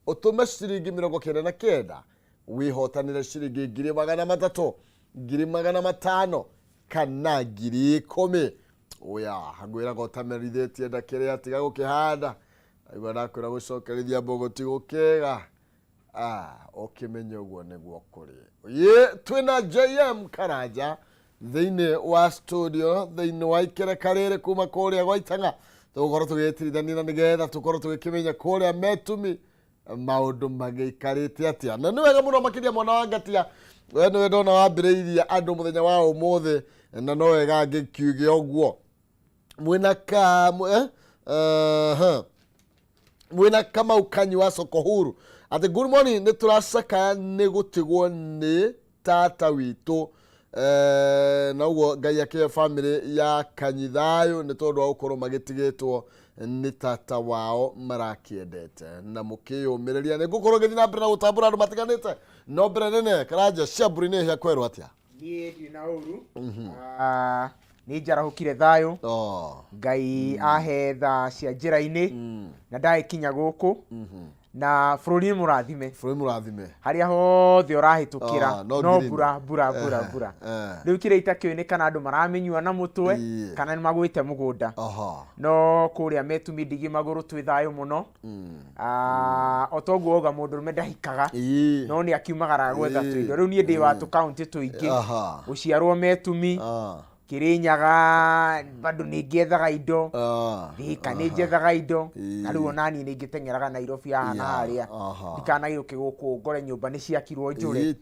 utume ciringi 99 wihotanire ciringi 300,000 500,000 kana 10,000 oya hagwira gotamerithitie ndakire atiga gukihanda igwa ndakwira gucokerithia mbogoti gukega okimenya uguo niguo kuri ye twina JM Karanja thiini wa studio thiini wa ikere karere kuma kuria gwaitanga tukorwo tugitirithania na nigetha tukorwo tugikimenya kuria metumi maundu magiikarite atia na ni wega muno makiria mwana wa ngatia we ni ndona wambiriiria andu muthenya wa umuthe na no wega ngikiuge oguo mwina kama ukanyi wa soko huru ati good morning ni turacaka ni gutigwo ni tata witu na ugo ngai yake family ya kanyithayo ni tondu wa ukorwo magitigitwo ni tata wao marakiendete na mukiyumireria ni gukorwo githi na mbere na gutambura andu matiganite no mbere nene Karanja ciamburi ni hia kweru atia ni na uru ni njarahukire thayo ngai ahetha cia njira-ini na ndagikinya guku na bururi murathime haria hothe urahitukira no bura riu kire itakionekana andu maramenyua na mutwe kana ni magwite mugunda no kuria metumi ndigi maguru twi thayo muno otoguo ga mundu rume ndahikaga no ni akiumagara gwetha twindo riu ni ndi wa tu county tuingi uciarwo metumi Kirinyaga bado nigethaga indo thika ni jethaga indo na riu nani ni ngitengeraga Nairobi hana haria ndikana iruke guku ngore nyumba ni ciakirwo njure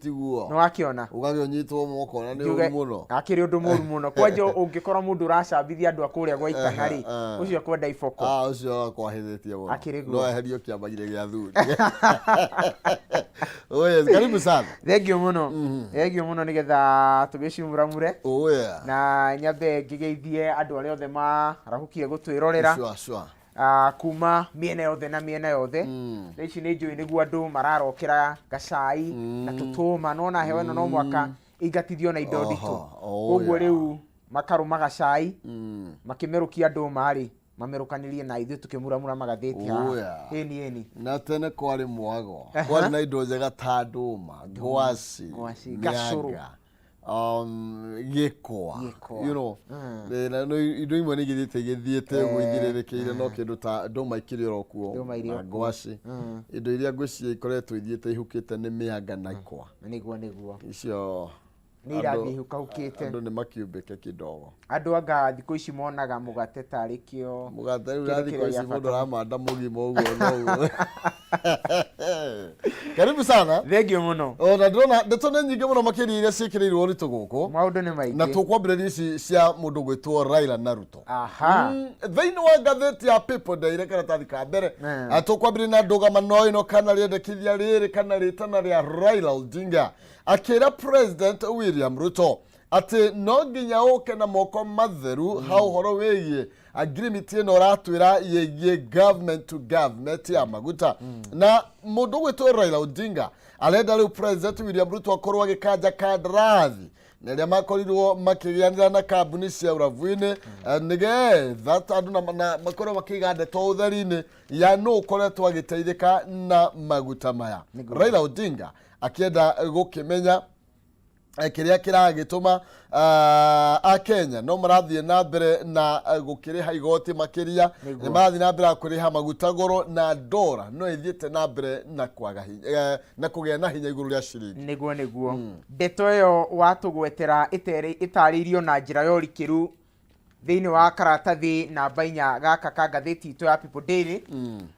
no akiona ugagonyitwo moko na ni uru muno akiri undu muru muno kwanje ungikora mundu uracambithia andu akuria gwaitanga ri ucio kwenda iboko ucio kwahithetie muno no eherio kiambagire gia thuri oye karibu sana thank you muno nigetha tugicumuramure na nyambe ngigeithie andu aria othe marahukire gutwirorera kuma miena yothe na miena yothe ici ni njui niguo andu mararokera gacai na tutuma nona hewe no mwaka igatithio na indo nditu koguo riu makarumaga gacai makimerukia andu mari mamerukanirie na ithu tukimuramura magatheti eni na tene kwari mwago kwari na indo njega ta nduma ngwaci gacuru gikwa you know no indo imwe ni githiete gwithiririkiire no kindu ta nduma ikiri rokuo ngwaci indo iria ngwici ikoretwo ithiete ihukite ni mianga na ikwa niguo icio ni irathi hukahukite andu ni makiumbike kidogo andu anga thiko ici monaga mugate tari kio mugate urathi kwa ici mundu ramanda mugimo uguo no karibu sana thank you muno na ndona ndetone nyingi muno makiri iria cikirirwo ritu guku maundu ni maingi na tukwambiriria ici cia mundu gwitwo Raila na Ruto thiini wa ngatheti ya People Daily karatathi ka mbere tukwambiriria na ndugamano ino kana riendekithia riri kana ritana ria Raila Odinga akira President William Ruto ati no nginya uke na moko matheru hau horo wigie agreement ino ratwira yegie government to government ya maguta na mundu gwitwo Raila Odinga arenda riu President William Ruto akorwo agikanja kandrathi na ria makorirwo makigianira na kambuni cia uravuini nigetha andu na makorwo makiga ndeto utheri-ini ya no ukoretwo agiteithika na maguta maya Raila Odinga akienda gukimenya kiria kiragituma Kenya no marathie na mbere na gukiriha igoti makiria ni marathie na mbere kuriha maguta goro na dora no ithiete na mbere na kwaga hinya na kugia na hinya iguru ria ciringi niguo ndeto yo watugwetera itaririo na njira yo rikiru thiini wa karatathi namba 4 gaka ka ngatheti itu ya People Daily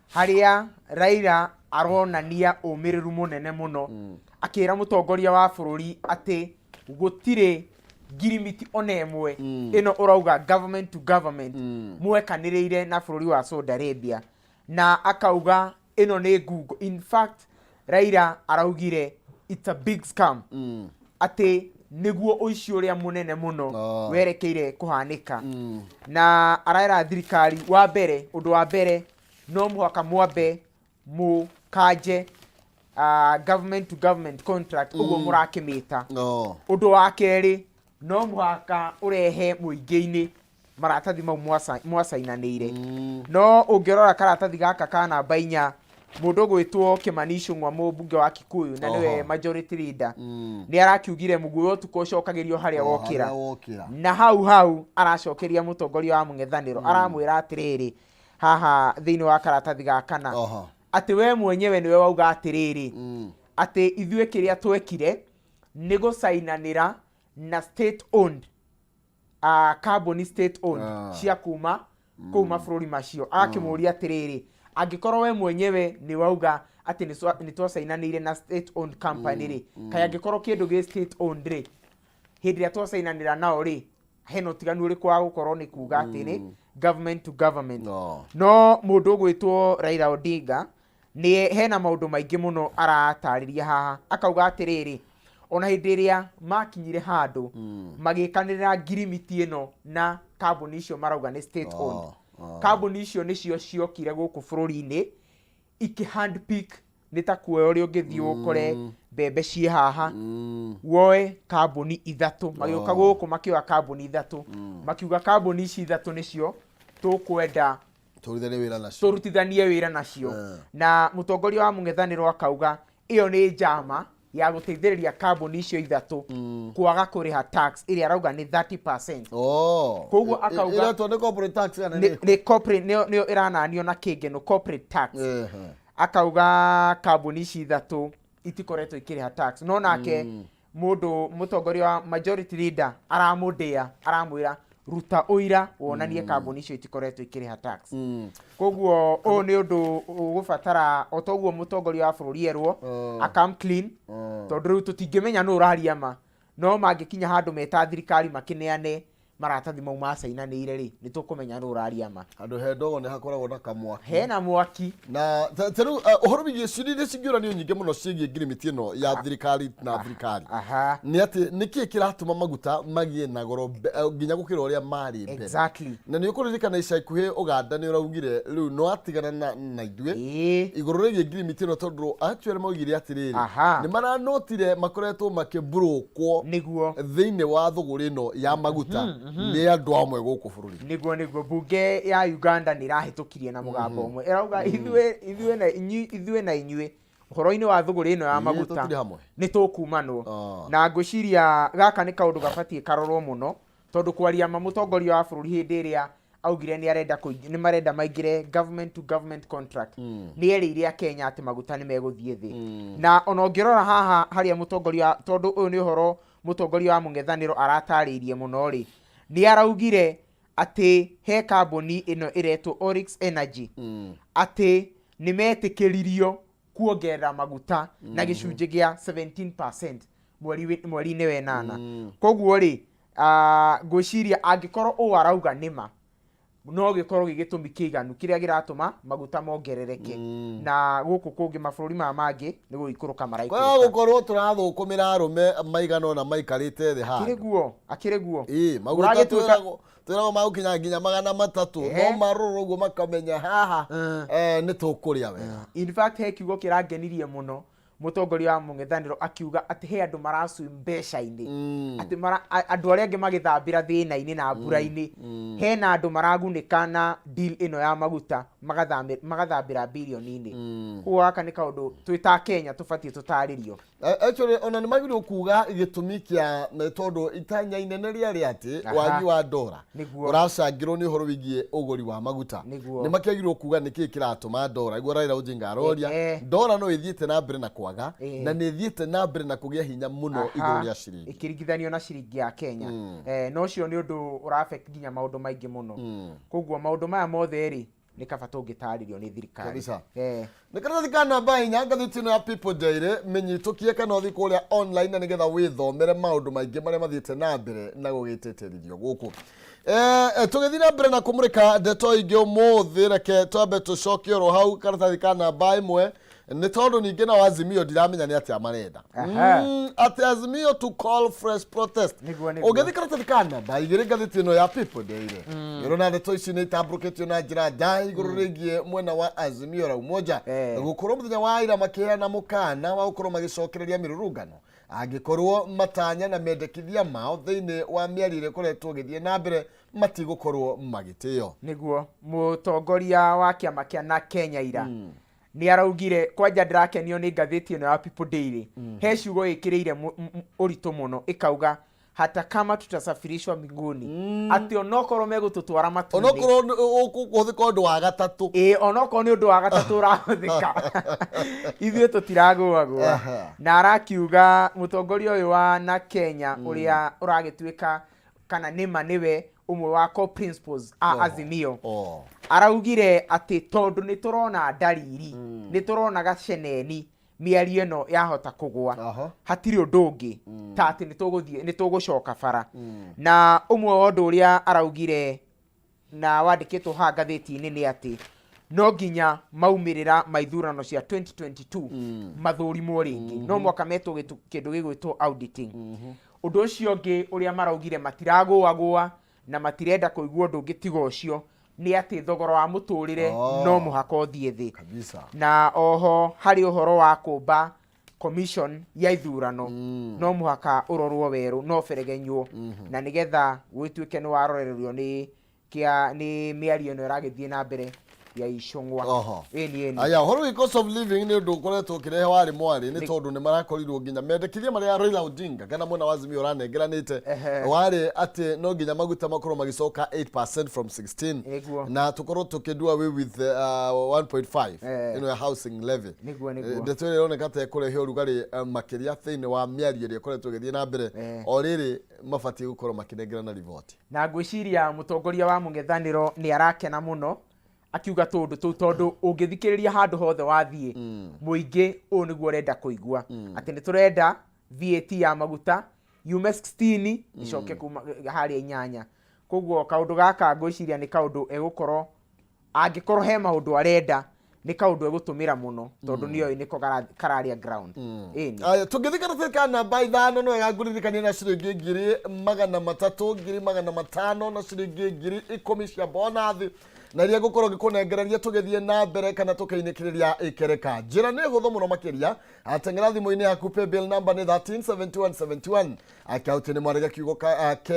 haria Raila aronania umiriru munene muno akira mutongoria wa bururi ati gutire girimiti onemwe ino urauga government to government mwekaniriire na bururi wa Saudi Arabia na akauga ino ni Google. In fact Raila araugire it's a big scam ati niguo ucio ria munene muno werekeire kuhanika na araira thirikari wa mbere undu wa mbere no muhaka mwambe mukaje government to government contract ugo murakimita undu wa keri no muhaka urehe muingi-ini maratathi mau mwasainanire no ungirora karatathi gaka kana namba 4 mundu gwitwo Kimani Ichung'wa mbunge wa Kikuyu na niwe majority leader ni arakiugire muguyo tukocokagirio haria wokira na hau aracokeria mutongoria wa mung'ethaniro aramwira atiriri haha thiini wa karatathi gakana ati we mwenyewe niwe wauga atiriri ati ithue kiria twekire ni gusainanira na state owned carbon state owned cia kuma bururi macio akimuria atiriri angikorwo we mwenyewe ni wauga ati ni twasainanire na state owned company ri kaya angikorwo kindu gi state owned ri hindi ya twasainanira nao ri heno tiganu ri kwa gukorwo ni kuga ati ni government to government no mundu gwitwo Raila Odinga ni hena maundu maingi muno aratariria haha akauga atiriri ona hindi iria makinyire handu magikanira ngirimiti ino na carbon icio marauga ni state owned carbon icio nicio ciokire guku bururi-ini iki handpick nita kuoya uri ungithii ukore mbembe cie haha woe carbon ithatu magioka guku makioya carbon ithatu makiuga carbon ici ithatu nicio tukwenda turutithanie wira nacio na mutongoria wa mung'ethaniro akauga iyo ni njama ya guteithiriria carbon icio ithatu kwaga kuriha tax iria arauga ni 30%. Koguo akauga ira to ni corporate tax ni corporate ni irananio na kingeno corporate tax. Akauga carbon ici ithatu itikoretwo ikiriha tax no nake mundu mutongoria wa majority leader aramwira ruta uira wonanie carbon icio itikoretwo ikiriha tax. Koguo o ni undu ugubatara otoguo mutongoria wa bururi Irua akam clean tondu riu tutingimenya no uraria ma no mangikinya handu meta thirikari makineane maratathi mau macainanire ri nitukumenya no uraria ma andu he ndogo ni hakoragwo na kamwaki hena mwaki na teru uhoro bigie ciri cingĩũranio nyingĩ mũno ciĩgiĩ ngirimiti ĩno ya thirikari na thirikari ni ati niki kiratuma maguta magie na goro nginya gukira uria mari mbere exactly na ni ũkũririkana ica ikuhĩ Uganda ni ũraugire rĩu no atigana na ithuĩ igũrũ rĩgiĩ ngirimiti ĩno tondu actually maugire atiriri ni maranotire makoretwo makĩburũkwo niguo thĩinĩ wa thũgũrĩ ĩno ya maguta ni andu amwe guku bururi niguo bunge ya Uganda ni rahitukirie na mugambo umwe irauga ithue na inyue uhoro-ini wa thuguri ino ya maguta ni tukumanwo na ngwiciria gaka ni kaundu gabatie karorwo muno tondu kwaria mutongoria wa bururi hindi iria augire ni arenda ni marenda maingire government to government contract ni eriire Kenya ati maguta ni meguthie thi na ona ongirora haha haria mutongoria tondu uyu ni uhoro mutongoria wa mung'ethaniro aratariirie muno ri ni araugire ati he carboni ino iretwo Oryx Energy ati ni metikiririo kuongerera maguta na gicunji gia 17% mweri-ini we nana koguo ri ngwiciria angikorwo u arauga nima no gikorwo gigitumi kiganu kiria giratuma maguta mongerereke na guku kungi mabururi mangi ni guikuruka maraikuruka kwa gukorwo turathukumira arume maigano na maikarite thi ha akire guo maguta twirago magukinya nginya 300 no maruru guo makamenya haha ni tukuria wega in fact he kiugo kirangenirie muno mutongoria wa mung'ethaniro akiuga ati he andu maracu mbeca-ini ati andu aria angi magithambira thina-ini na mbura-ini hena andu maragunika na deal ino ya maguta magathambira bilioni-ini kwa aka ni kaundu twita Kenya tubatie tutaririo actually ona ni magirio kuga gitumi kia tondu itanya inene ria ati wagi wa dola uracangirwo ni horo wigie uguri wa maguta ni makiagirwo kuga niki kiratuma dola igwa Raila Odinga aroria dola no ithiete na mbere na kwaga na ni ithiete na mbere na kugia hinya muno iguru ria ciringi ikiringithanio na ciringi ya Kenya no cio ni undu uraffect ginya maundu maingi muno koguo maundu maya mothe ri ni kaba tungitaririo ni thirikari ni karatathi ka namba 4 ngathĩti-ĩno ya People Daily menyitukie kana uthi kuria online na nigetha withomere maundu maingi maria mathiete na mbere na gugitĩtĩrithio guku tugithii na mbere na kumurika ndeto ingi umuthi reke twambe tucokie ro hau karatathi ka namba 1 ni tondu ningi na Azimio ndiramenya ni atia marenda ati Azimio to call fresh protest ugethi karatathi ka namba 2 ngathĩti-ĩno ya People Daily irona ndeto ici ni itamburukĩtio na njĩra njai igũrũ rĩgiĩ mwena wa Azimio ra umoja gukorwo muthenya wa ira makiheana mukana wa gukorwo magicokereria mirurungano angikorwo matanya na mendekithia mao thiini wa miarire koretwo githie na mbere matigukorwo magitio niguo mutongoria wa kiama kia na Kenya ira ni araugire kwanja ndirakenio ni ngathĩti ĩno ya People Daily he ciugo ĩkĩrĩire ũritũ mũno ĩkauga hata kama tutasafirishwa mbinguni ati onokorwo megũtũtwara matu-inĩ onokorwo ũkũhũthĩka ũndũ wa gatatũ onokorwo nĩ ũndũ wa gatatũ ũrahũthĩka ithuĩ tũtiragũagũa na arakiuga mũtongoria ũyũ wa na Kenya ũrĩa ũragĩtuĩka kana nĩma nĩwe umwe wa core principles a Azimio araugire ati tondu ni turona dalili ni turona gaceneni miario ĩno yahota kugwa hatiri undu ungi ta ati ni tugucoka bara na umwe wa undu uria araugire na wandikitwo ha ngathĩti-inĩ ni ati no nginya maumirira maithurano cia 2022 mathurimwo ringi no mwaka metwo kindu gigwitwo auditing undu ucio ungi uria maraugire matiragũagũa na matirenda kuigua undu ungi tiga ucio ni ati thogora wa muturire no muhaka uthie thi na oho hari uhoro wa kumba commission ya ithurano no muhaka urorwo weru no feregenywo na nigetha gwituike ni warorererio ni miario no iragithie na mbere ya icungwa aya horo cost of living ni undu koretwo kirehe wari mwari ni tondu ni marakorirwo nginya mendekithia maria Raila Odinga kana mwana wa Azimio ranengeranite wari ati no nginya maguta makorwo magicoka 8% from 16 na tukorwo tukidua away with 1.5 ino ya housing levy ndeto ile oneka ta kurehe urugari makiria thiini wa miario ria koretwo githie na mbere o riri mabati gukorwo makinengerana report na ngwiciria mutongoria wa mung'ethaniro ni arakena muno akiuga tondu ungithikiriria handu hothe wathie muingi u niguo renda kuigua ati ni turenda VAT ya maguta yume 16 icoke kuma hari 8 koguo kaundu gaka ngwiciria ni kaundu egukorwo angikorwo he maundu arenda ni kaundu egutumira muno tondu niyo niko kararia ground aya tungithikana thika namba 5 no gaguririkania na ciringi 300,500 na ciringi 10,000 cia bonus na ria gukorwo gikunengereria tugethie na mbere kana tukainikiriria ikereka njira ni hutho muno makiria atengera thimo-ini yaku pay bill number ni 137171 akauti ni mwarega kiugo ka k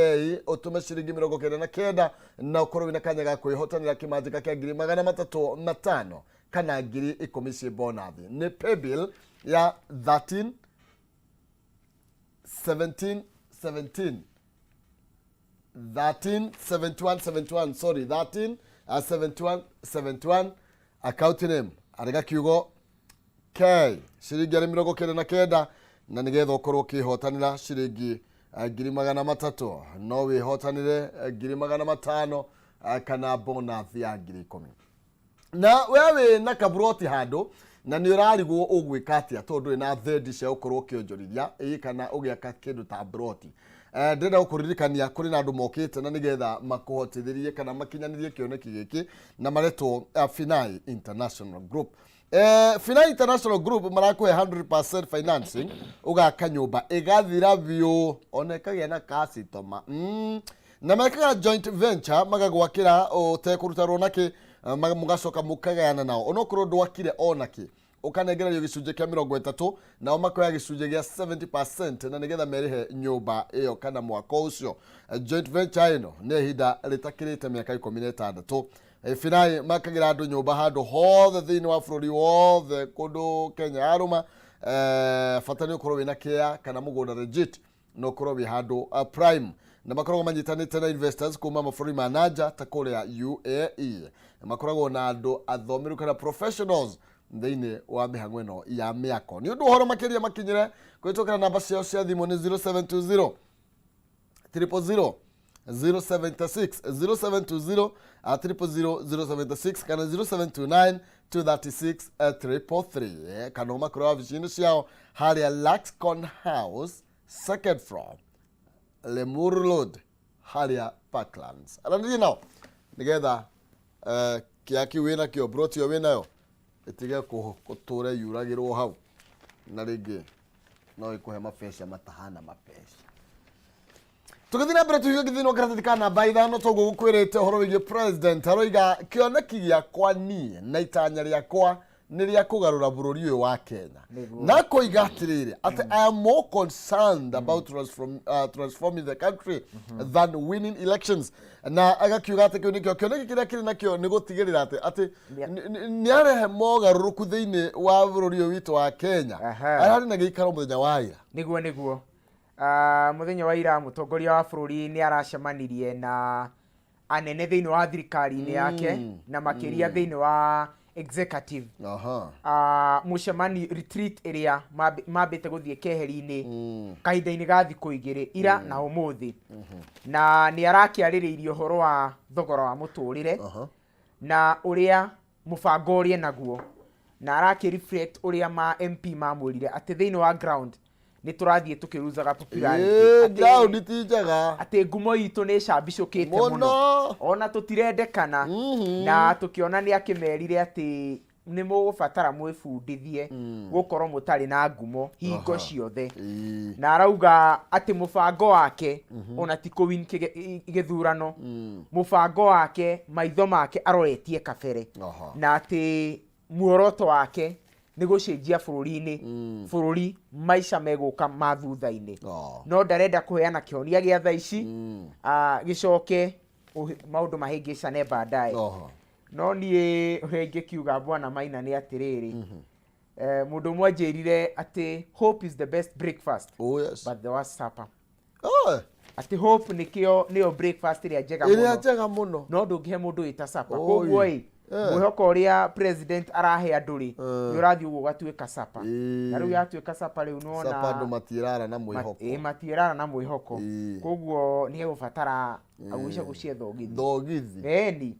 utume ciringi 99 na ukorwo wina kanya ga kwihotanira kimanjika kia 305 kana 10,000 cia bonus ni pay bill ya 137171 sorry 7171 account name arega kiugo k ciringi 99 na nigetha ukorwo kihotanira ciringi 300,000 no wihotanire 500,000 kana bonus ya 10,000 na wewe na kaburoti hando na ni urarigwo ugwika atia tondu ina thedi cia ukorwo kionjorithia kana ugiaka kindu ta broti ndenda ukuririkania kuri na andu mokite na nigetha makuhotithirie kana makinyanirie kioneki giki na maretwo Finai International Group Finai International Group marakuhe 100% financing ugaka nyumba igathira biu onekagia na customer na mekaga joint venture magagwakira utekurutarwo naki mugacoka mukagayana nao onokorwo ndwakire onaki ukanengererio gicunje kia 30 na omakoya gicunje gia 70% na nigetha merihe nyumba iyo kana mwaka ucio joint venture ino ne hinda ritakirite miaka 16 Finai makagira andu nyumba handu hothe thiini wa bururi wothe kundu Kenya aruma fatani ukorwo wina kia kana mugunda legit no korwo wi handu prime na makoragwo manyitanite na investors kuma mabũrũri ma nanja ta kuria UAE makoragwo na andu athomiru kana professionals thiini wa mihang'o ino ya miako ni undu horo makiria makinyire kwitokana namba ciao cia thimu ni 0720 000 076 0720 000 kana 0729 236 333 kana makorwo vicini ciao haria Laxcon House second floor Lemuru Road haria Parklands arandi nao nigetha kiaki wina kio broti wina yo itige kuture yuragirwo hau na ringi no ikuhe mabesha matahana mabesha tugithina mbere tuhiga githino karatathi kana namba 5 tugukwirite horo wige president aroiga kioneki giakwa nie na itanya riakwa nĩ rĩa kũgarũra bũrũri ũyũ wa Kenya na koiga atĩrĩrĩ atĩ I am more concerned about transforming the country than winning elections na agakiuga atĩ kĩonekio kĩrĩa kĩrĩ nakĩo nĩ gũtigĩrĩra atĩ nĩ arehe mogarũrũku thĩinĩ wa bũrũri ũyũ witũ wa Kenya ararĩ na gĩikaro mũthenya wa ira nĩguo muthenya wa ira mutongoria wa bũrũri nĩ aracemanirie na anene thĩinĩ wa thirikari-inĩ yake na makĩria thĩinĩ wa executive mucemani retreat ĩrĩa mambĩte gũthiĩ keheri-inĩ kahinda-inĩ ga thikũ igĩrĩ ira na ũmũthĩ na nĩ arakĩarĩrĩirie ũhoro wa thogora wa mũtũrĩre na ũrĩa mũbango ũrĩa naguo na arakĩ-reflect ũrĩa ma MP mamwĩrire atĩ thĩinĩ wa ground nĩ tũrathiĩ tũkĩruzaga popularity ground ti njega atĩ ngumo itũ nĩ cambicũkĩte mũno ona tũtirendekana na tũkĩona nĩ akĩmerire atĩ nĩ mũgũbatara mwĩbundithie gũkorwo mũtarĩ na ngumo hingo ciothe na arauga atĩ mũbango wake ona ti kũwin gĩthurano mũbango wake maitho make aroretie kabere na atĩ muoroto wake nĩ gũcenjia bũrũri maica megũka mathutha-inĩ no ndarenda kũheana kĩhonia gĩa thaa ici gĩcoke maũndũ mahĩngĩcane baadaye no niĩ ũrĩa bwana Maina nĩ atĩrĩrĩ mũndũ ũmwe anjĩrire atĩ hope is the best breakfast but the worst supper atĩ hope nĩyo breakfast ĩrĩa njega mũno no ndũngĩhe mũndũ wĩta supper koguo mwĩhoko ũrĩa president arahe andũ rĩ nĩ ũrathiĩ ũguo ũgatuĩka supper na rĩu yatuĩka supper rĩu nona supper andũ matiĩrara na mwĩhoko matiĩrara na mwĩhoko koguo nĩ egũbatara agũcie thogithi eni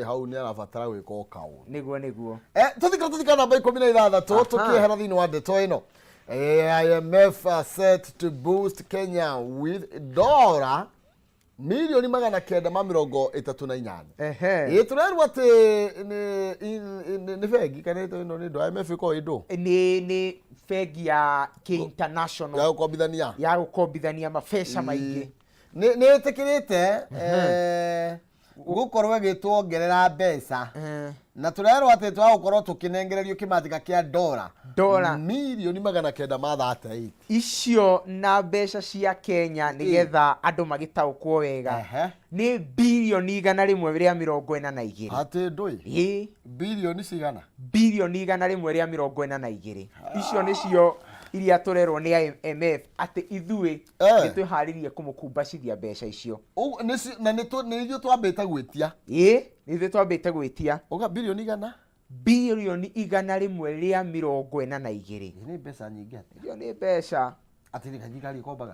hau nĩ arabatara gwĩka o kaũndũ nĩguo tũthikĩra namba 16 tũkĩehera thĩinĩ wa ndeto ĩno IMF set to boost Kenya with dollar milioni 938 turerwo atĩ nĩ bengi kana ĩno nĩ ndo IMF ĩkorwo ĩndo nĩ bengi ya international ya gũkombithania mabeca maingĩ nĩ ĩtĩkĩrĩte gũkorwo ĩgĩtuongerera mbeca na turerwo atĩ twagũkorwo tũkĩnengererio kĩmanjĩka kĩa dola milioni 938 icio na mbeca cia Kenya nĩgetha andũ magĩtaũkwo wega nĩ bilioni 142 atĩ ndũĩ bilioni cigana bilioni 142 icio nĩcio iria turerwo nĩ IMF atĩ ithuĩ nĩtwĩharĩirie kũmũkumbacithia mbeca icio na nĩ ithuĩ twambĩte gwĩtia nĩ ithuĩ twambĩte gwĩtia uga bilioni igana bilioni 142 nĩ mbeca nyingĩ atĩ icio nĩ mbeca atĩ nĩ thirikari ĩkombaga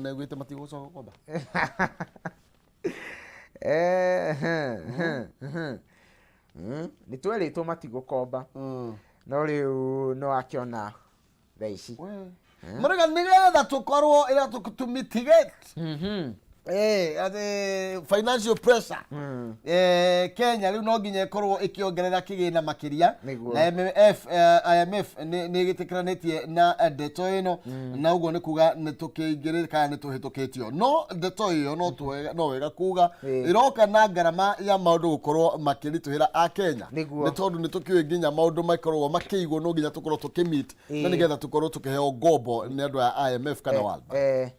na gwĩte matigũcoka gũkomba nĩ twerĩtwo matigũkomba no rĩu no akĩona thaa ici mũrega nĩgetha tũkorwo ĩra tũmitigate financial pressure Kenya rĩu no nginya ĩkorwo ĩkĩongerera kĩgĩna makĩria na IMF nĩ ĩgĩtĩkĩranĩtie na ndeto ĩno na ũguo nĩ kuga nĩ tũkĩingĩrĩra kana nĩ tũhĩtũkĩtio no ndeto ĩyo no wega kuga ĩroka na ngarama ya maũndũ gũkorwo makĩritũhĩra a Kenya nĩ tondũ nĩ tũkĩũĩ nginya maũndũ makoragwo makĩigwo no nginya tũkorwo tũkĩmeet na nĩgetha tũkorwo tũkĩheo ngombo nĩ andũ a IMF kana World Bank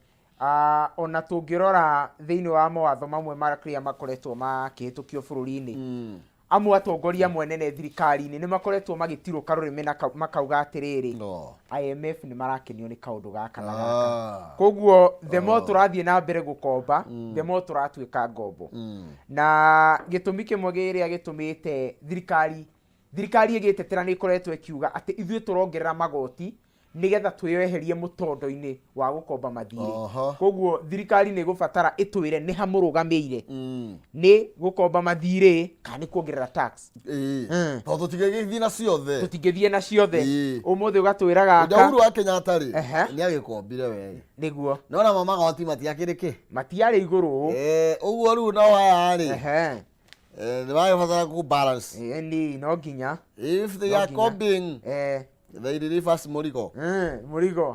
ona tũngĩrora thĩinĩ wa mawatho mamwe marĩa makoretwo makĩhĩtũkio bũrũri-inĩ amwe atongoria amwe nene thirikari-inĩ nĩ makoretwo magĩtirũka rũrĩmĩ makauga atĩrĩrĩ IMF nĩ marakenio nĩ kaũndũ gaka na gaka koguo the more tũrathiĩ na mbere gũkomba the more tũratuĩka ngombo na gĩtũmi kĩmwe gĩrĩa gĩtũmĩte thirikari ĩgĩtetera nĩ ĩkoretwo ĩkiuga atĩ ithuĩ tũrongerera magoti nigetha twĩyeherie mũtondo-inĩ wa gũkomba mathirĩ koguo thirikari nĩ gũbatara ĩtwĩre nĩ hamũrũgamĩire nĩ gũkomba mathirĩ kana nĩ kuongerera tax tondũ tũtingĩthiĩ na ciothe ũmũthĩ ũgatwĩra gaka Uhuru wa Kenyatta rĩ nĩ agĩkombire we nĩguo nona magoti matiakĩrĩ kĩ matiarĩ igũrũ ũguo rĩu no haya rĩ nĩ magĩbatara ku balance no nginya if they are combing they reverse murigo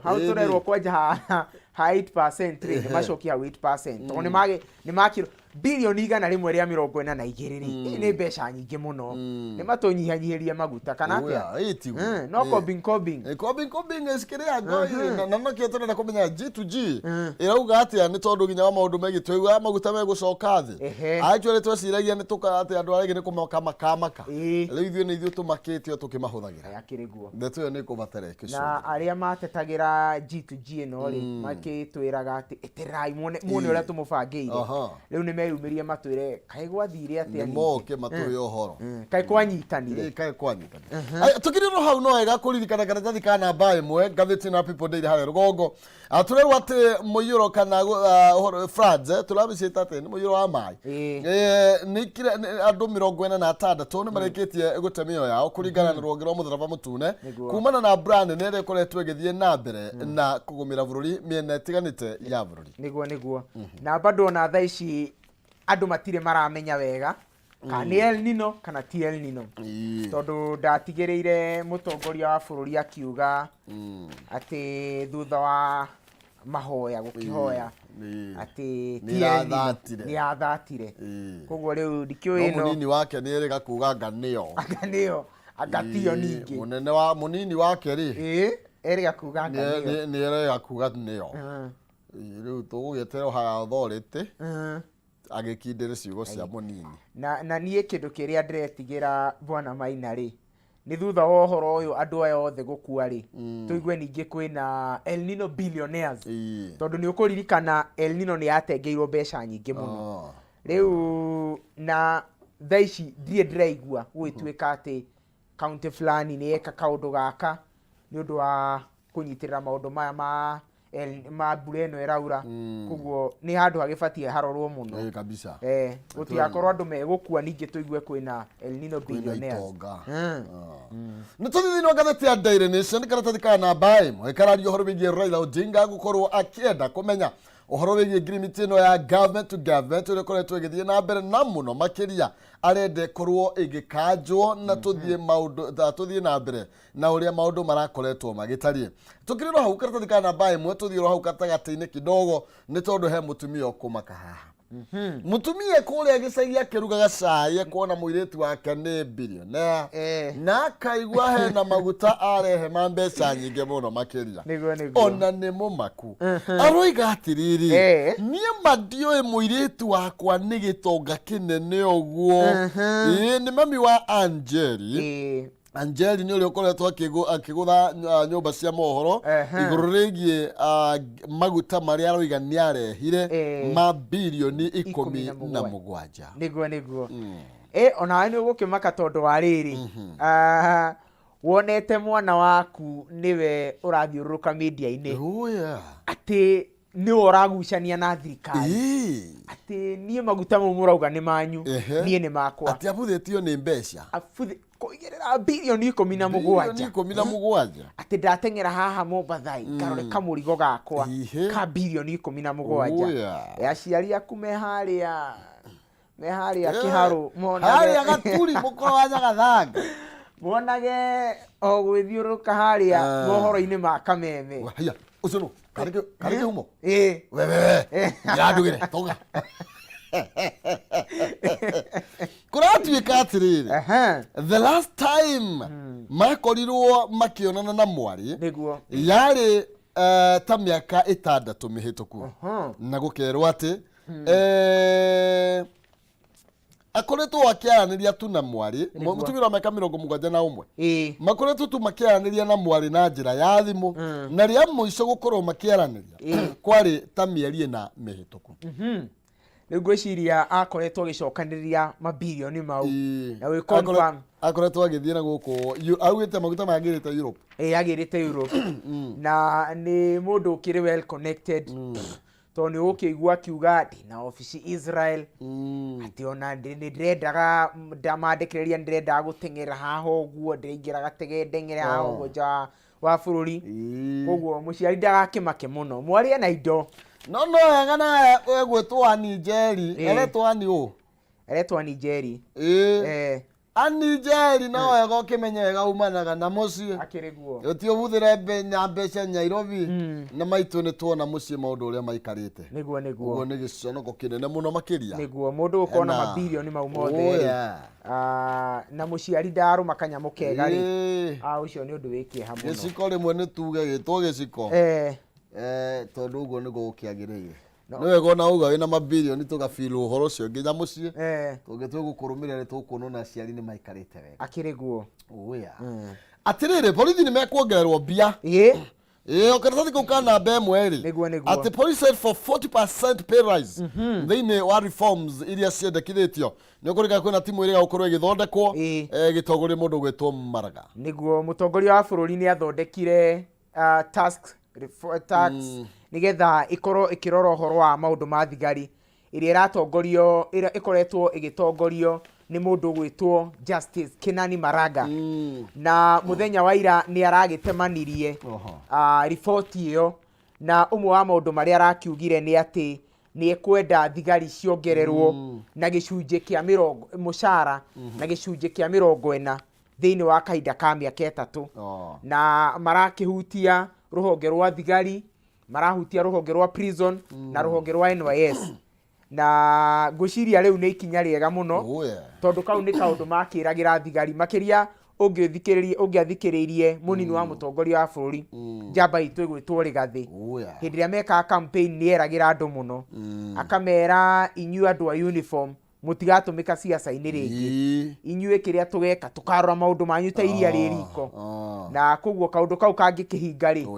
hau turerwo kwanja ha 8% nĩ macokia 8% to nĩ makiro bilioni 142 ni mbeca nyingĩ mũno nĩ matũnyihanyihirie maguta kana atĩa no kombing esikiria ngoi na no kietona na kumenya G2G irauga atĩa nĩ tondũ ginya wa maũndũ megiĩ twĩgua maguta megũcoka thĩ actually tweciragia nĩ atĩ andũ arĩa nĩ kũmakamaka rĩu ithuĩ nĩ ithuĩ tũmakĩtio tũkĩmahũthagĩra yakĩrĩguo ndeto ĩyo nĩ kũbatarĩka na arĩa matetagĩra G2G ĩno rĩ makĩtwĩraga atĩ eterai muone ũrĩa tũmũbangĩire rĩu nĩ meyumĩrie matwĩre kaĩ gwathire atĩa nĩ moke matũhe ũhoro kaĩ kwanyitanire tukiri no hau no wega kũririkana karatathi ka namba 1 ngathĩti na People Daily harĩa rũgongo turerwo atĩ mũiyũro kana floods turabicĩte atĩ nĩ mũiyũro wa maĩ nĩ andũ 46 nĩ marĩkĩtie gũte mĩoyo yao kũringana na rũhonge rwa mũtharaba mũtune kumana na brand nĩ ĩrĩa ĩkoretwo ĩgĩthiĩ na mbere na kũgũmĩra bũrũri mĩena ĩtiganĩte ya bũrũri nĩguo na bado na thaa ici andũ matirĩ maramenya wega kana nĩ El Nino kana ti El Nino tondũ ndatigĩrĩire mũtongoria wa bũrũri akiuga atĩ thutha wa mahoya gũkĩhoya atĩ nĩ athatire koguo rĩu ndikĩũĩ ĩno mũnini wake nĩ erĩga kuga nganĩo agatio ningĩ mũnene wa mũnini wake rĩ erĩga kuga nganĩo nĩ erĩga kuga nĩo rĩu tũgũgĩeterwo ha authority agĩkindĩre ciugo cia mũnini na niĩ kĩndũ kĩrĩa ndĩretigĩra Bwana Maina rĩ nĩ thutha wa ũhoro ũyũ andũ aya othe gũkua rĩ tũigue ningĩ kwĩna El Nino billionaires tondũ nĩ ũkũririkana El Nino nĩ yatengeirwo mbeca nyingĩ mũno rĩu na thaa ici ndirĩ ndĩraigua gũgĩtuĩka atĩ kaunti fulani nĩ yeka kaũndũ gaka nĩ ũndũ wa kũnyitĩrĩra maũndũ maya ma mbura ĩno ĩraura koguo nĩ handũ hagĩbatiĩ harorwo mũno kabisa gũtigakorwo andũ megũkua ningĩ tũigue kwĩna El Nino billionaires nĩ tũthiĩ no ngathĩti ya Daily Nation karatathi ka namba 1 ĩkararia ũhoro wĩgiĩ Raila Odinga gũkorwo akĩenda kũmenya ũhoro wĩgiĩ agreement ĩno ya government to government ĩrĩa ĩkoretwo ĩgĩthiĩ na mbere na mũno makĩria arenda korwo ĩgĩkanjwo na tũthiĩ na mbere na ũrĩa maũndũ marakoretwo magĩtariĩ tukirĩrwo hau karatathi ka namba 1 tũthiĩrwo hau gatagatĩ-inĩ kidogo nĩ tondũ he mũtumia ũkũmaka haha mutumia kũrĩa gĩcagi akĩrugaga cai kuona mũirĩtu wake nĩ billionaire na akaigua hena maguta arehe ma mbeca nyingĩ mũno makĩria ona nĩ mũmaku aroiga atĩrĩrĩ niĩ mandiũĩ mũirĩtu wakwa nĩ gĩtonga kĩnene ũguo nĩ mami wa Angeli nĩ ũrĩa ũkoretwo akĩgũtha nyũmba cia mohoro igũrũ rĩgiĩ maguta marĩa aroiga nĩ arehire ma bilioni 17 nĩguo onawe nĩ ũgũkĩmaka tondũ wa rĩrĩ wonete mwana waku nĩwe ũrathiũrũrũka media-inĩ atĩ nĩwe ũragucania na thirikari atĩ niĩ maguta mau mũrauga nĩ manyu niĩ nĩ makwa atĩ abuthĩtio nĩ mbeca kũigĩrĩra bilioni 17 atĩ ndateng'era haha Mombasa karore kamũrigo gakwa ka bilioni 17 aciari aku me harĩa kĩharũ harĩa gaturi mũkoronya gathanga monage o gwĩthiũrũka harĩa mohoro-inĩ ma Kameme ũcio no karĩke humo wewe ndandugĩre toga kũratuĩka atĩrĩrĩ the last time makorirwo makĩonana na mwarĩ yarĩ ta mĩaka 6 mĩhĩtũku na gũkerwo atĩ akoretwo akĩaranĩria tu na mwarĩ mũtumia wa mĩaka 71 makoretwo tu makĩaranĩria na mwarĩ na njĩra ya thimũ na rĩa mũico gũkorwo makĩaranĩria kwarĩ ta mĩeri 4 mĩhĩtũku rĩu ngwĩciria akoretwo agĩcokanĩrĩria mabilioni mau na wĩ confirm akoretwo agĩthiĩ na gũkũ augĩte maguta magĩrĩte Europe agĩrĩte Europe na nĩ mũndũ ũkĩrĩ well connected tondũ nĩ ũkĩigua akiuga na ofici Israel atĩ ona ndĩrendaga ndamandĩkĩrĩria ndĩrendaga gũteng'era haha ũguo ndĩraingĩra gatege ndeng'ere haha ũguo nja wa bũrũri koguo mũciari ndagakĩmake mũno mwarĩ na indo no wega na gwĩtwo Nigeri eretwo ni eretwo Nigeri ani jeri no ego kimenyega umanaga na mucie akiriguo yotio buthire mbeca Nairobi na maitu ni tuona mucie maundu uria maikarite niguo ugo ni giconoko kinene muno makiria niguo mundu ukona mabilioni mau mothe na muciari ndaru makanyamo kega ri ucio ni undu wikie hamwe giciko rimwe ni tuge gitwo giciko tondu ugo ni gukiagirire no ego na uga wina mabilioni tugafeel uhoro cio nginya mucie tugitwe gukurumirira tukunona aciari ni maikarite wega akiriguo atirire borithi ni mekuongererwo bia okaratathi kau kana mbemwe ri ati police said for 40% pay rise thini wa reforms iria ciendekithitio ni ukurika kwina timu iria gukorwo igithondekwo gitogori mundu gwitwo Maraga niguo mutongoria wa bururi ni athondekire tax nigetha ikorwo ikirora uhoro wa maundu ma thigari iria iratongorio ikoretwo igitongorio ni mundu gwitwo Justice Kinani Maraga na muthenya wa ira ni aragitemanirie report iyo na umwe wa maundu maria arakiugire ni ati ni ekwenda thigari ciongererwo na gicunje kia mushara na gicunje kia 40 thiini wa kahinda ka miaka 3 na marakihutia ruhonge rwa thigari marahutia ruhonge rwa prison na ruhonge rwa NYS na ngwiciria riu ni ikinya riega muno tondu kau ni kaundu makiragira thigari makiria ungiathikiririe munini wa mutongoria wa bururi njamba itu igwitwo Rigathi hindi ria meka campaign ni eragira andu muno akamera inyu andu a uniform mutigatumika siasa-ini ringi inyue kiria tugeka tukarora maundu manyu ta iria ririko na koguo kaundu kau kangi kihinga ri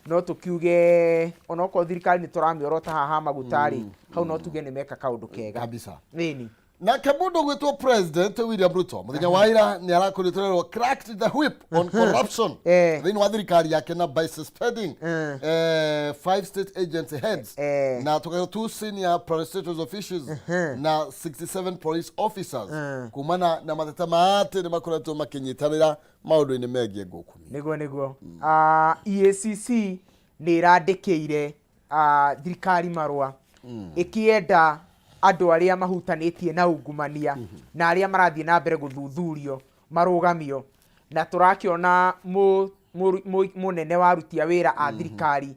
no tukiuge onoko thirikari ni turamiorota haha magutari hau no tuge ni meka kaundu kega kabisa nini na kamundu gwitwo President William Ruto muthenya wa ira ni arakuritwerwo cracked the whip on corruption thini wa thirikari yake na by suspending 5 state agency heads na tukayo 2 senior prosecutor's officials na 67 police officers kumana na mateta mate ni makoretwo makinyitanira maundu-ini megie ngukumi niguo EACC ni irandikire thirikari marua ikienda andu aria mahutanitie na ungumania na aria marathie na mbere guthuthurio marugamio na turakiona munene wa rutia wira a thirikari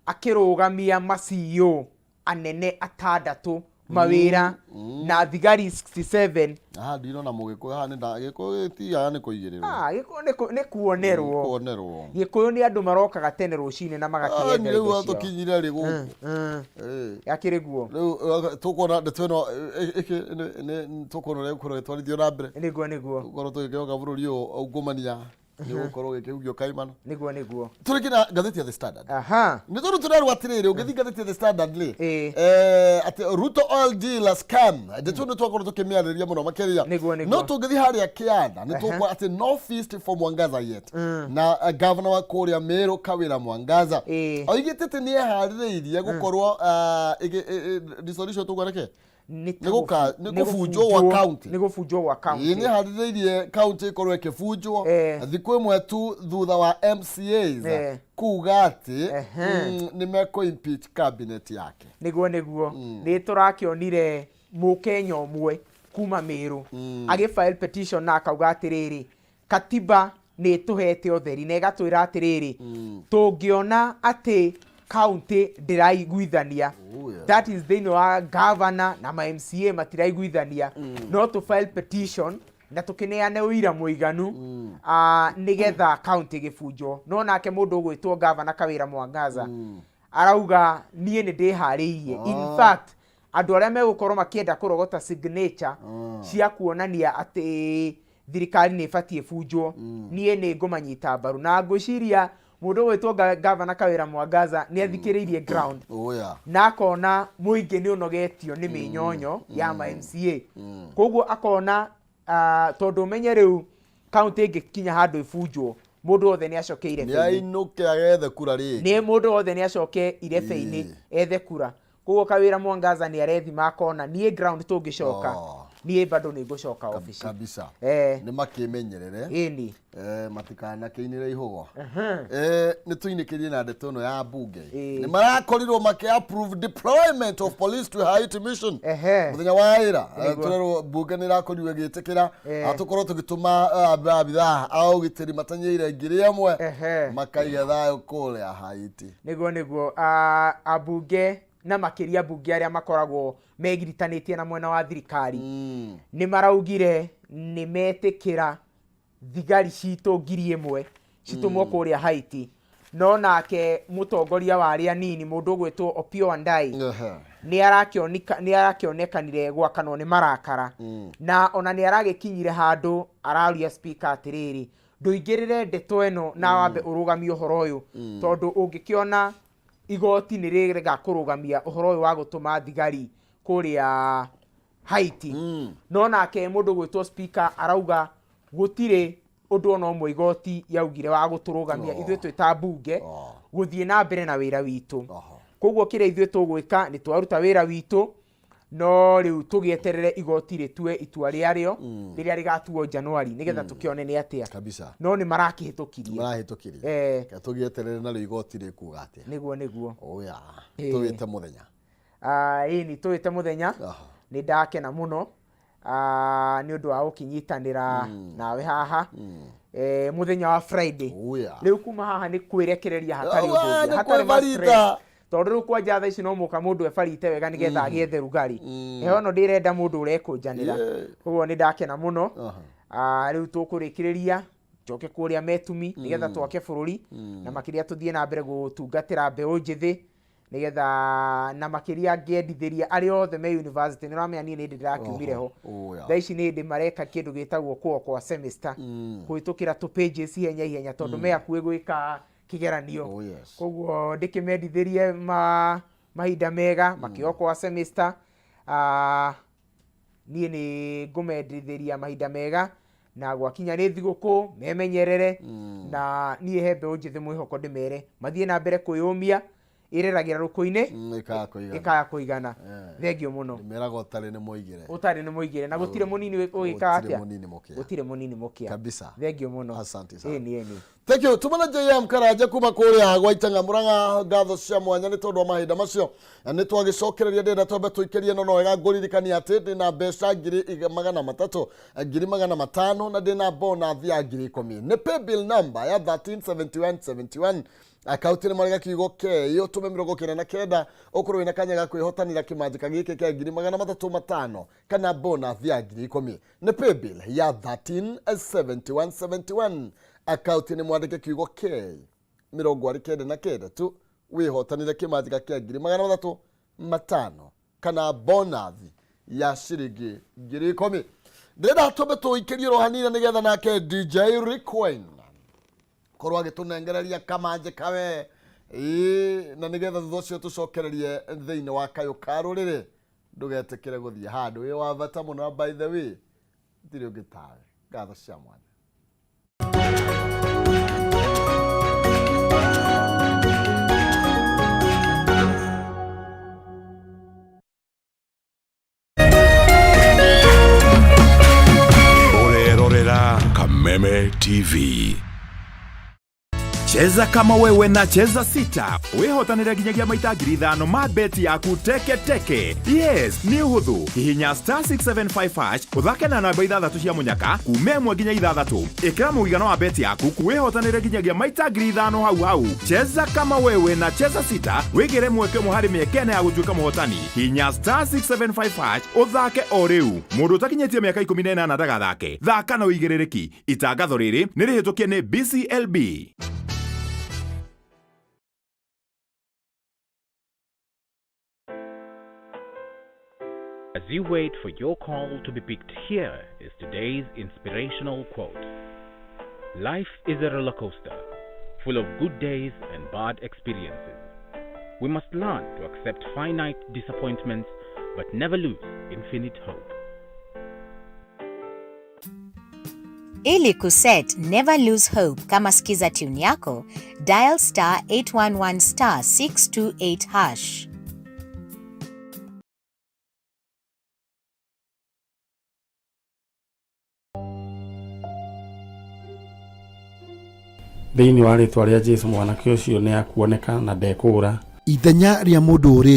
akirugamia macio anene atandatu mawira na thigari 67 ndino na mugikuyu ha nda gikuyu ti ya ni kuigirira gikuyu ni kuonerwo gikuyu ni andu marokaga tene rucine na magakienda riu tukinyire ri guku yakiriguo riu tukona ndetweno ni tukona riu kuro gitwarithio na mbere niguo tukoro tugikioga bururi ungumania ni gukorwo gikihugio kaimana niguo turikina gatheti ya The Standard ni turu turarwa atiriri ungithi gatheti ya The Standard li ati Ruto oil deal scam ndetu twakoro tukimiariria muno makiria no tungithi haria kianda ni tukwa ati no feast for Mwangaza yet na governor wa Kuria Meru Kawira Mwangaza oigitete ni haririirie gukorwo dissolution tugwareke nigufunjwo wa county ni haririirie county ikorwo ikifunjwo thiku imwe tu thutha wa MCAs kuga ati ni meko impeach cabinet yake niguo ni turakionire mukenya umwe kuma Meru agifile petition na akauga atiriri katiba ni tuhete otheri na igatwira atiriri tungiona ati county ndiraiguithania that is the governor na ma MCA matiraiguithania no to file petition na tukineane uira muiganu nigetha county gifunjo no nake mundu gwitwo governor Kawira Mwangaza arauga nie ni ndihariirie in fact andu aria megukorwo makienda kurogota signature cia kuonania ati thirikari ni ibatie funjwo nie ni ngumanyita mbaru na ngwiciria mundu gwitwo governor Kawira Mwangaza ni athikiriirie ground na akona muingi ni unogetio ni minyonyo ya ma MCA koguo akona tondu menye riu county ngikinya handu ifunjwo mundu othe ni acokeire ni ainuke agethe kura ringi ni mundu othe ni acoke irebe-ini ethe kura koguo Kawira Mwangaza ni arethi makona nie ground tungicoka niĩ bado nĩ ngũcoka ofici kabisa nĩ makimenyerere ĩni matikana kĩinĩre ihũgwa nĩ tuinĩkĩrie na ndeto ĩno ya bunge nĩ marakorirwo approve deployment of police to Haiti mission mũthenya wa ĩra tũrerwo bunge nĩ ĩrakorirwo ĩgĩtĩkĩra atũkorwo tũgĩtũma abithaa a ũgitĩri matanyĩire ngiri ĩmwe makaiga thayũ kũrĩa Haiti nĩguo abunge na makiria bunge arĩa makoragwo megiritanĩtie na mwena wa thirikari nĩ maraugire nĩ metĩkĩra thigari citũ ngiri ĩmwe citumwo kũrĩa Haiti no nake mũtongoria wa arĩa nini mũndũ gwĩtwo Opio Wandai nĩ arakĩonekanire gwakanwo nĩ marakara na ona nĩ aragĩkinyire handũ araria speaker atĩrĩrĩ ndũingĩrĩre ndeto ĩno na wambe ũrũgamie ũhoro ũyũ tondũ ũngĩkĩona igoti nĩ rĩrega kũrũgamia ũhoro ũyũ wa gũtũma thigari kũrĩa Haiti no nake mũndũ gwĩtwo speaker arauga gũtirĩ ũndũ ona ũmwe igoti yaugire wa gũtũrũgamia ithuĩ twĩ ta bunge gũthiĩ na mbere na wĩra witũ koguo kĩrĩa ithuĩ tũgwĩka nĩ twaruta wĩra witũ no rĩu tũgĩeterere igoti rĩtue itua rĩarĩo rĩrĩa rĩgatuo Januari nĩgetha tũkĩone nĩ atĩa no nĩ marakĩhĩtũkirie tũgĩeterere na rĩu igoti rĩkuga atĩa nĩguo oya tũwĩte mũthenya ĩni tũwĩte mũthenya nĩ ndakena mũno nĩ ũndũ wa gũkĩnyitanĩra nawe haha mũthenya wa Friday rĩu kuma haha nĩ kwĩrekereria hatarĩ ũndũ hatarĩ ma tondũ rĩu kwanja thaa ici no mũka mũndũ ebarite wega nĩgetha agĩethe rugari heho no ndĩrenda mũndũ ũrekũnjanĩra koguo nĩ ndakena mũno rĩu tũkũrĩkĩrĩria njoke kũrĩa metumi nĩgetha twake bũrũri na makĩria tũthiĩ na mbere gũtungatĩra mbeũ njĩthĩ nĩgetha na makĩria ngĩendithĩria arĩa othe me university nĩ ramenya niĩ nĩ ndĩrakiumire ho thaa ici nĩ ndĩ mareka kĩndũ gĩtagwo kwa semester kũhĩtũkĩra tũ pages ihenya tondũ me hakuhĩ gwĩka kĩgeranio koguo ndĩkĩmendithĩrie mahinda mega makĩo kwa semester niĩ nĩ ngũmendithĩria mahinda mega na gwakinya nĩ thigũkũ memenyerere na niĩ he mbeũ njĩthĩ mwĩhoko ndĩmere mathiĩ na mbere kwĩyũmia ireragira ruko-inĩ ikaya kũigana thengio mũno meraga ũtarĩ nĩ mũigĩre na gũtirĩ mũnini ũgĩka atĩa gũtirĩ mũnini mũkĩa kabisa thengio mũno asante sana ĩni thank you tumana JM Karanja kuma kũrĩa gwaitanga Murang'a ngatho cia mwanya nĩ tondũ wa mahinda macio nĩ twagĩcokereria ndĩna twambe tũikĩrie no wega ngũririkania atĩ ndĩna mbeca 300 500 na ndĩna bonus ya 10,000 nĩ pay bill number ya 137171 akaunti nĩ marega kiugo keyo tume 49 okorwo ina kanya ga kwĩhotanĩra kĩmanjĩka gĩkĩ kĩa 305 kana bonus ya 10,000 nĩ pay bill ya 137171 akaunti nĩ mwandĩke kiugo ke 29 tu wĩhotanĩre kĩmanjĩka kĩa 305 kana bonus ya ciringi 10,000 ndĩrenda tũmbe tũikĩrie rohanina nĩgetha nake DJ Requeen korwo agĩtũnengereria kamanjĩka we na nĩgetha thutha ũcio tũcokererie thĩinĩ wa kayũ ka rũrĩrĩ ndũgetĩkĩre gũthiĩ handũ wĩ wa bata mũno by the way ndirĩ ũngĩ tawe ngatho cia mwanya Urerorera Kameme TV. Cheza kama wewe na cheza sita. Wehotanĩre nginyagia maita 5,000 ma beti yaku teke. Yes, ni hũthũ. Hihinya *675# uthake na namba 6 cia munyaka kuuma 1 nginya 6. Ĩkĩra mũigana wa beti yaku wehotanĩre nginyagia maita 5,000 hau. Cheza kama wewe na cheza sita. Wĩgĩre mweke mũharĩ mĩekene ya gũtuĩka mũhotani. Hihinya *675# uthake o rĩu. Mũndũ ũtakinyĩtie mĩaka 18 ndagathake. Thaka na ũigĩrĩrĩki. Itangatho rĩrĩ nĩ rĩhĩtũkie nĩ BCLB. As you wait for your call to be picked, here is today's inspirational quote. Life is a roller coaster, full of good days and bad experiences. We must learn to accept finite disappointments, but never lose infinite hope. Ili kuset never lose hope kama skiza tune yako, dial *811*628#. thĩinĩ wa rĩtwa rĩa Jesũ mwanake ũcio nĩ akuoneka na ndekũra. Ithenya rĩa mũndũ ũrĩ